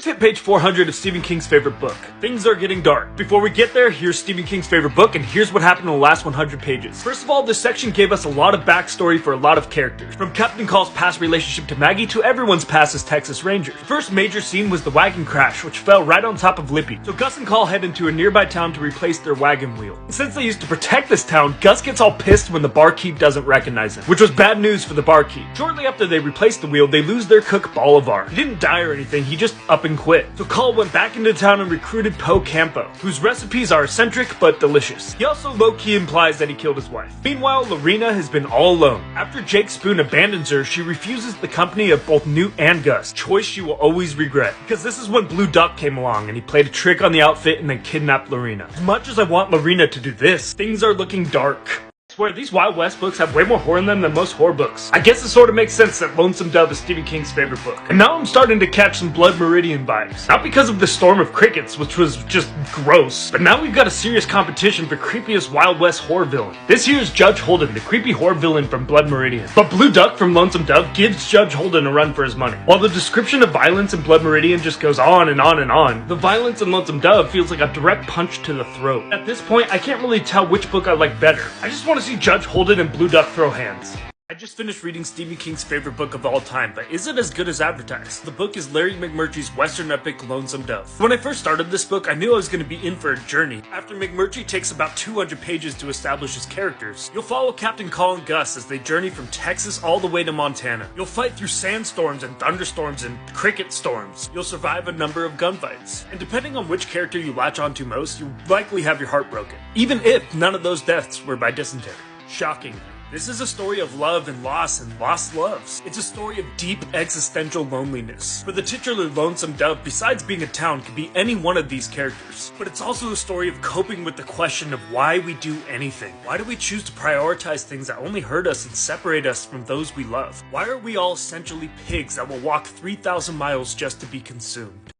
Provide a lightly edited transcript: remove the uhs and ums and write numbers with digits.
just hit page 400 of Stephen King's favorite book. Things are getting dark. Before we get there, here's Stephen King's favorite book, and here's what happened in the last 100 pages. First of all, this section gave us a lot of backstory for a lot of characters. From Captain Call's past relationship to Maggie to everyone's past as Texas Rangers. The first major scene was the wagon crash, which fell right on top of Lippy. So Gus and Call head into a nearby town to replace their wagon wheel. And since they used to protect this town, Gus gets all pissed when the barkeep doesn't recognize him, which was bad news for the barkeep. Shortly after they replace the wheel, they lose their cook Bolivar. He didn't die or anything, he just up and quit. So Call went back into town and recruited Poe Campo, whose recipes are eccentric but delicious. He also low-key implies that he killed his wife. Meanwhile, Lorena has been all alone. After Jake Spoon abandons her, she refuses the company of both Newt and Gus, a choice she will always regret. Because this is when Blue Duck came along and he played a trick on the outfit and then kidnapped Lorena. As much as I want Lorena to do this, things are looking dark. I swear, these Wild West books have way more horror in them than most horror books. I guess it sort of makes sense that Lonesome Dove is Stephen King's favorite book. And now I'm starting to catch some Blood Meridian vibes. Not because of the Storm of Crickets, which was just gross, but now we've got a serious competition for creepiest Wild West horror villain. This year's Judge Holden, the creepy horror villain from Blood Meridian. But Blue Duck from Lonesome Dove gives Judge Holden a run for his money. While the description of violence in Blood Meridian just goes on and on and on, the violence in Lonesome Dove feels like a direct punch to the throat. At this point, I can't really tell which book I like better. I just want to see Judge Holden and Blue Duck throw hands. I just finished reading Stephen King's favorite book of all time, but is it as good as advertised? The book is Larry McMurtry's Western epic Lonesome Dove. When I first started this book, I knew I was going to be in for a journey. After McMurtry takes about 200 pages to establish his characters, you'll follow Captain Call and Gus as they journey from Texas all the way to Montana. You'll fight through sandstorms and thunderstorms and cricket storms. You'll survive a number of gunfights. And depending on which character you latch onto most, you'll likely have your heart broken. Even if none of those deaths were by dysentery. Shocking. This is a story of love and lost loves. It's a story of deep existential loneliness. For the titular Lonesome Dove, besides being a town, could be any one of these characters. But it's also a story of coping with the question of why we do anything. Why do we choose to prioritize things that only hurt us and separate us from those we love? Why are we all essentially pigs that will walk 3,000 miles just to be consumed?